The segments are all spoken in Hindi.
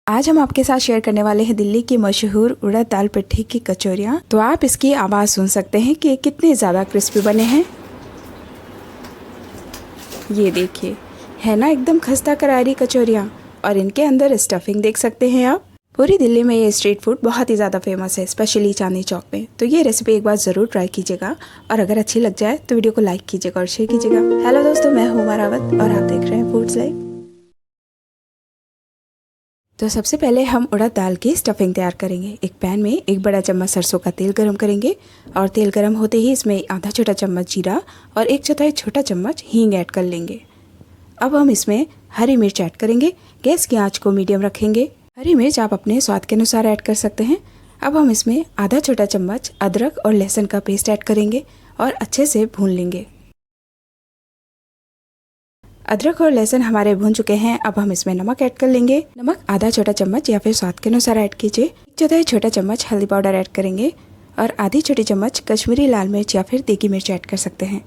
आज हम आपके साथ शेयर करने वाले हैं दिल्ली की मशहूर उड़द दाल पिट्ठी की कचौरियाँ। तो आप इसकी आवाज़ सुन सकते हैं कि कितने ज़्यादा क्रिस्पी बने हैं। ये देखिए, है ना एकदम खस्ता करारी कचौरियाँ। और इनके अंदर स्टफिंग देख सकते हैं आप। पूरी दिल्ली में ये स्ट्रीट फूड बहुत ही ज़्यादा फेमस है, स्पेशली चांदनी चौक में। तो ये रेसिपी एक बार ज़रूर ट्राई कीजिएगा और अगर अच्छी लग जाए तो वीडियो को लाइक कीजिएगा और शेयर कीजिएगा। हेलो दोस्तों, मैं हूँ उमा रावत और आप देख रहे हैं फूड्स लाइक। तो सबसे पहले हम उड़द दाल की स्टफिंग तैयार करेंगे। एक पैन में 1 बड़ा चम्मच सरसों का तेल गरम करेंगे और तेल गरम होते ही इसमें आधा छोटा चम्मच जीरा और 1/4 छोटा चम्मच हींग ऐड कर लेंगे। अब हम इसमें हरी मिर्च ऐड करेंगे। गैस की आंच को मीडियम रखेंगे। हरी मिर्च आप अपने स्वाद के अनुसार ऐड कर सकते हैं। अब हम इसमें आधा छोटा चम्मच अदरक और लहसुन का पेस्ट ऐड करेंगे और अच्छे से भून लेंगे। अदरक और लहसुन हमारे भून चुके हैं। अब हम इसमें नमक ऐड कर लेंगे। नमक आधा छोटा चम्मच या फिर स्वाद के अनुसार ऐड कीजिए। 1/4 छोटा चम्मच हल्दी पाउडर ऐड करेंगे और आधी छोटी चम्मच कश्मीरी लाल मिर्च या फिर देगी मिर्च ऐड कर सकते हैं।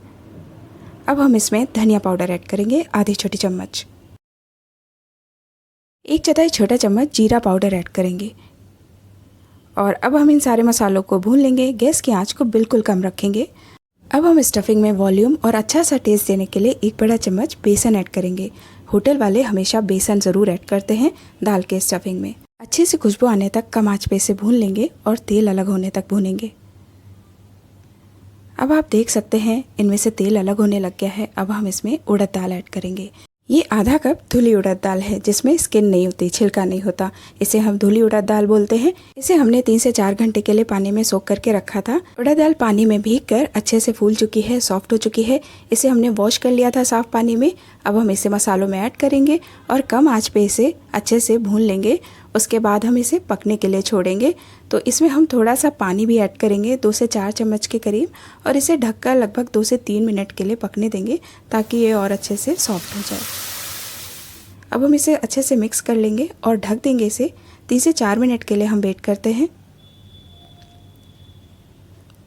अब हम इसमें धनिया पाउडर ऐड करेंगे, आधी छोटी चम्मच। 1/4 छोटा चम्मच जीरा पाउडर ऐड करेंगे और अब हम इन सारे मसालों को भून लेंगे। गैस की आंच को बिल्कुल कम रखेंगे। अब हम स्टफिंग में वॉल्यूम और अच्छा सा टेस्ट देने के लिए 1 बड़ा चम्मच बेसन ऐड करेंगे। होटल वाले हमेशा बेसन ज़रूर ऐड करते हैं दाल के स्टफिंग में। अच्छे से खुशबू आने तक कम आंच पे इसे भून लेंगे और तेल अलग होने तक भूनेंगे। अब आप देख सकते हैं इनमें से तेल अलग होने लग गया है। अब हम इसमें उड़द दाल ऐड करेंगे। ये आधा कप धुली उड़द दाल है जिसमें स्किन नहीं होती, छिलका नहीं होता। इसे हम धुली उड़द दाल बोलते हैं। इसे हमने 3 से 4 घंटे के लिए पानी में सोख करके रखा था। उड़द दाल पानी में भीगकर अच्छे से फूल चुकी है, सॉफ्ट हो चुकी है। इसे हमने वॉश कर लिया था साफ पानी में। अब हम इसे मसालों में ऐड करेंगे और कम आंच पे इसे अच्छे से भून लेंगे। उसके बाद हम इसे पकने के लिए छोड़ेंगे। तो इसमें हम थोड़ा सा पानी भी ऐड करेंगे, 2 से 4 चम्मच के करीब, और इसे ढककर लगभग 2 से 3 मिनट के लिए पकने देंगे ताकि ये और अच्छे से सॉफ्ट हो जाए। अब हम इसे अच्छे से मिक्स कर लेंगे और ढक देंगे इसे। 3 से 4 मिनट के लिए हम वेट करते हैं।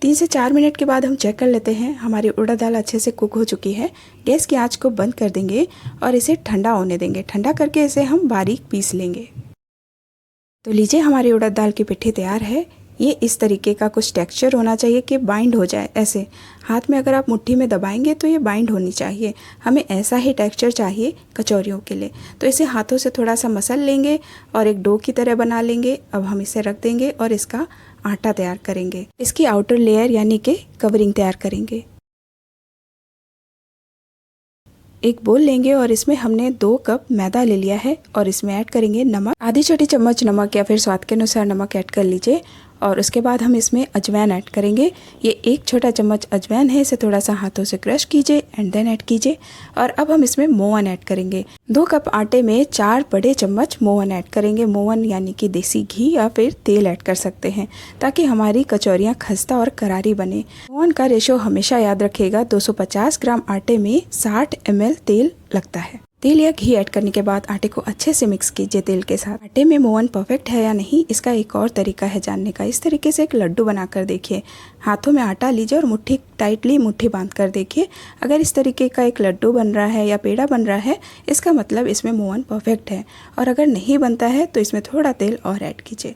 3 से 4 मिनट के बाद हम चेक कर लेते हैं हमारी उड़द दाल अच्छे से कुक हो चुकी है। गैस की आंच को बंद कर देंगे और इसे ठंडा होने देंगे। ठंडा करके इसे हम बारीक पीस लेंगे। तो लीजिए, हमारी उड़द दाल की पिट्ठी तैयार है। ये इस तरीके का कुछ टेक्सचर होना चाहिए कि बाइंड हो जाए। ऐसे हाथ में अगर आप मुट्ठी में दबाएंगे तो ये बाइंड होनी चाहिए। हमें ऐसा ही टेक्सचर चाहिए कचौरियों के लिए। तो इसे हाथों से थोड़ा सा मसल लेंगे और एक डो की तरह बना लेंगे। अब हम इसे रख देंगे और इसका आटा तैयार करेंगे। इसकी आउटर लेयर यानी कि कवरिंग तैयार करेंगे। एक बोल लेंगे और इसमें हमने 2 कप मैदा ले लिया है और इसमें ऐड करेंगे नमक। आधी छोटी चम्मच नमक या फिर स्वाद के अनुसार नमक ऐड कर लीजिए। और उसके बाद हम इसमें अजवाइन ऐड करेंगे। ये 1 छोटा चम्मच अजवाइन है। इसे थोड़ा सा हाथों से क्रश कीजिए एंड देन ऐड कीजिए। और अब हम इसमें मोवन ऐड करेंगे। 2 कप आटे में 4 बड़े चम्मच मोवन ऐड करेंगे। मोवन यानी कि देसी घी या फिर तेल ऐड कर सकते हैं ताकि हमारी कचौरियाँ खस्ता और करारी बने। मोवन का रेशो हमेशा याद रखिएगा। 250 ग्राम आटे में 60 ml तेल लगता है। तेल या घी ऐड करने के बाद आटे को अच्छे से मिक्स कीजिए तेल के साथ। आटे में मोवन परफेक्ट है या नहीं, इसका एक और तरीका है जानने का। इस तरीके से एक लड्डू बनाकर देखिए। हाथों में आटा लीजिए और मुट्ठी टाइटली मुट्ठी बांध कर देखिए। अगर इस तरीके का एक लड्डू बन रहा है या पेड़ा बन रहा है, इसका मतलब इसमें मोवन परफेक्ट है। और अगर नहीं बनता है तो इसमें थोड़ा तेल और ऐड कीजिए।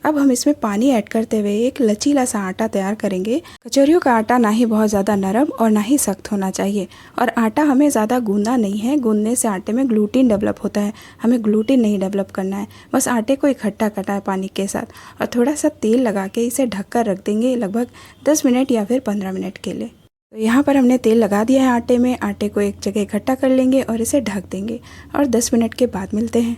अब हम इसमें पानी ऐड करते हुए एक लचीला सा आटा तैयार करेंगे। कचौरियों का आटा ना ही बहुत ज़्यादा नरम और ना ही सख्त होना चाहिए। और आटा हमें ज़्यादा गूंदना नहीं है। गूंदने से आटे में ग्लूटीन डेवलप होता है। हमें ग्लूटीन नहीं डेवलप करना है। बस आटे को इकट्ठा करना है पानी के साथ और थोड़ा सा तेल लगा के इसे ढककर रख देंगे लगभग 10 मिनट या फिर 15 मिनट के लिए। तो यहाँ पर हमने तेल लगा दिया है आटे में। आटे को एक जगह इकट्ठा कर लेंगे और इसे ढक देंगे और 10 मिनट के बाद मिलते हैं।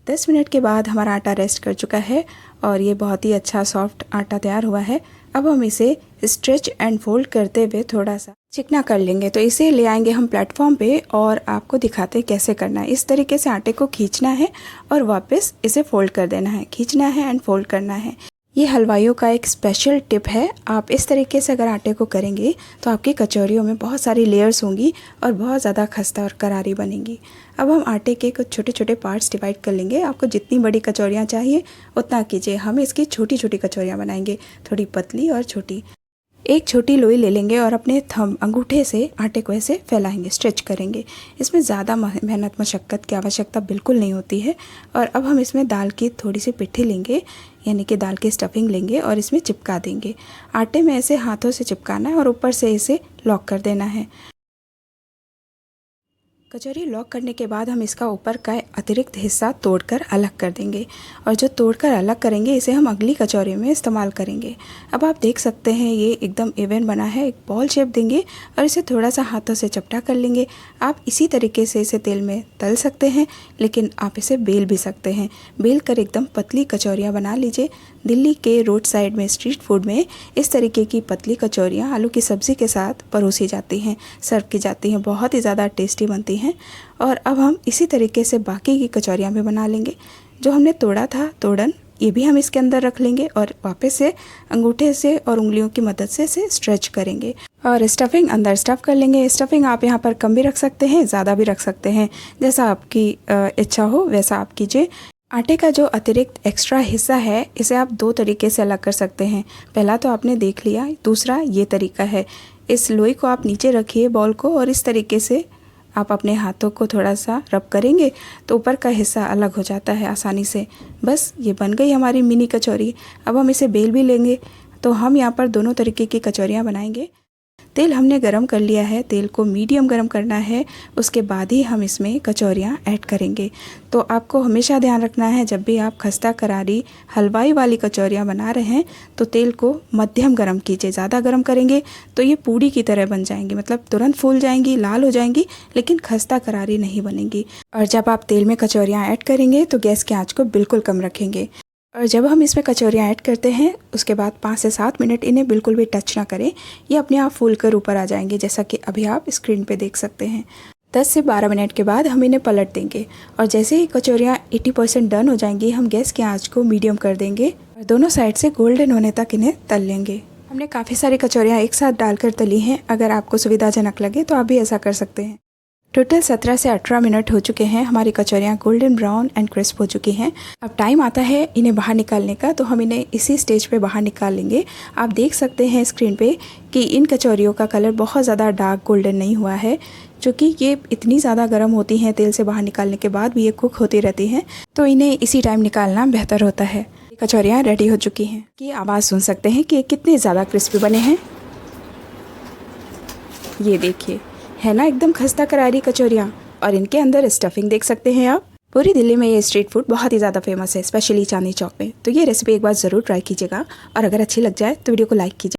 10 मिनट के बाद हमारा आटा रेस्ट कर चुका है और ये बहुत ही अच्छा सॉफ्ट आटा तैयार हुआ है। अब हम इसे स्ट्रेच एंड फोल्ड करते हुए थोड़ा सा चिकना कर लेंगे। तो इसे ले आएंगे हम प्लेटफॉर्म पे और आपको दिखाते हैं कैसे करना है। इस तरीके से आटे को खींचना है और वापस इसे फोल्ड कर देना है। खींचना है एंड फोल्ड करना है। ये हलवाइयों का एक स्पेशल टिप है। आप इस तरीके से अगर आटे को करेंगे तो आपकी कचौरियों में बहुत सारी लेयर्स होंगी और बहुत ज़्यादा खस्ता और करारी बनेंगी। अब हम आटे के कुछ छोटे छोटे पार्ट्स डिवाइड कर लेंगे। आपको जितनी बड़ी कचौरियाँ चाहिए उतना कीजिए। हम इसकी छोटी छोटी कचौरियाँ बनाएंगे, थोड़ी पतली और छोटी। एक छोटी लोई ले लेंगे और अपने थंब अंगूठे से आटे को ऐसे फैलाएंगे, स्ट्रेच करेंगे। इसमें ज़्यादा मेहनत मशक्क़त की आवश्यकता बिल्कुल नहीं होती है। और अब हम इसमें दाल की थोड़ी सी पिट्ठी लेंगे, यानी कि दाल की स्टफिंग लेंगे और इसमें चिपका देंगे। आटे में ऐसे हाथों से चिपकाना है और ऊपर से इसे लॉक कर देना है। कचौरी लॉक करने के बाद हम इसका ऊपर का अतिरिक्त हिस्सा तोड़कर अलग कर देंगे और जो तोड़कर अलग करेंगे इसे हम अगली कचौरी में इस्तेमाल करेंगे। अब आप देख सकते हैं ये एकदम इवन बना है। एक बॉल शेप देंगे और इसे थोड़ा सा हाथों से चपटा कर लेंगे। आप इसी तरीके से इसे तेल में तल सकते हैं, लेकिन आप इसे बेल भी सकते हैं। बेल कर एकदम पतली कचौरियाँ बना लीजिए। दिल्ली के रोड साइड में स्ट्रीट फूड में इस तरीके की पतली कचौरियाँ आलू की सब्ज़ी के साथ परोसी जाती हैं, सर्व की जाती हैं। बहुत ही ज़्यादा टेस्टी बनती हैं। और अब हम इसी तरीके से बाकी की कचौरियाँ भी बना लेंगे। जो हमने तोड़ा था तोड़न, ये भी हम इसके अंदर रख लेंगे और वापस से अंगूठे से और उंगलियों की मदद से इसे स्ट्रेच करेंगे और स्टफिंग अंदर स्टफ़ कर लेंगे। स्टफिंग आप यहाँ पर कम भी रख सकते हैं, ज़्यादा भी रख सकते हैं, जैसा आपकी इच्छा हो वैसा आप कीजिए। आटे का जो अतिरिक्त एक्स्ट्रा हिस्सा है इसे आप दो तरीके से अलग कर सकते हैं। पहला तो आपने देख लिया, दूसरा ये तरीका है। इस लोई को आप नीचे रखिए बॉल को और इस तरीके से आप अपने हाथों को थोड़ा सा रब करेंगे तो ऊपर का हिस्सा अलग हो जाता है आसानी से। बस ये बन गई हमारी मिनी कचौरी। अब हम इसे बेल भी लेंगे। तो हम यहाँ पर दोनों तरीके की कचौरियाँ बनाएंगे। तेल हमने गरम कर लिया है, तेल को मीडियम गरम करना है, उसके बाद ही हम इसमें कचौरियाँ ऐड करेंगे। तो आपको हमेशा ध्यान रखना है जब भी आप खस्ता करारी हलवाई वाली कचौरियाँ बना रहे हैं तो तेल को मध्यम गरम कीजिए। ज़्यादा गरम करेंगे तो ये पूड़ी की तरह बन जाएंगी, मतलब तुरंत फूल जाएंगी, लाल हो जाएंगी, लेकिन खस्ता करारी नहीं बनेंगी। और जब आप तेल में कचौरियाँ ऐड करेंगे तो गैस की आँच को बिल्कुल कम रखेंगे। और जब हम इसमें कचौरियाँ ऐड करते हैं उसके बाद 5 से 7 मिनट इन्हें बिल्कुल भी टच ना करें। ये अपने आप फूल कर ऊपर आ जाएंगे, जैसा कि अभी आप स्क्रीन पे देख सकते हैं। 10 से 12 मिनट के बाद हम इन्हें पलट देंगे और जैसे ही कचौरियाँ 80% डन हो जाएंगी हम गैस की आंच को मीडियम कर देंगे और दोनों साइड से गोल्डन होने तक इन्हें तल लेंगे। हमने काफ़ी सारी कचौरियाँ एक साथ डालकर तली हैं। अगर आपको सुविधाजनक लगे तो आप भी ऐसा कर सकते हैं। टोटल 17 से 18 मिनट हो चुके हैं। हमारी कचौरियाँ गोल्डन ब्राउन एंड क्रिस्प हो चुकी हैं। अब टाइम आता है इन्हें बाहर निकालने का, तो हम इन्हें इसी स्टेज पे बाहर निकाल लेंगे। आप देख सकते हैं स्क्रीन पे कि इन कचौरियों का कलर बहुत ज़्यादा डार्क गोल्डन नहीं हुआ है, क्योंकि ये इतनी ज़्यादा गर्म होती हैं, तेल से बाहर निकालने के बाद भी ये कुक होती रहती हैं, तो इन्हें इसी टाइम निकालना बेहतर होता है। कचौरियाँ रेडी हो चुकी हैं। कि आवाज़ सुन सकते हैं कि कितने ज़्यादा क्रिस्पी बने हैं। ये देखिए, है ना एकदम खस्ता करारी कचौरियाँ। और इनके अंदर स्टफिंग देख सकते हैं आप। पूरी दिल्ली में ये स्ट्रीट फूड बहुत ही ज़्यादा फेमस है, स्पेशली चांदनी चौक में। तो ये रेसिपी एक बार ज़रूर ट्राई कीजिएगा और अगर अच्छी लग जाए तो वीडियो को लाइक कीजिए।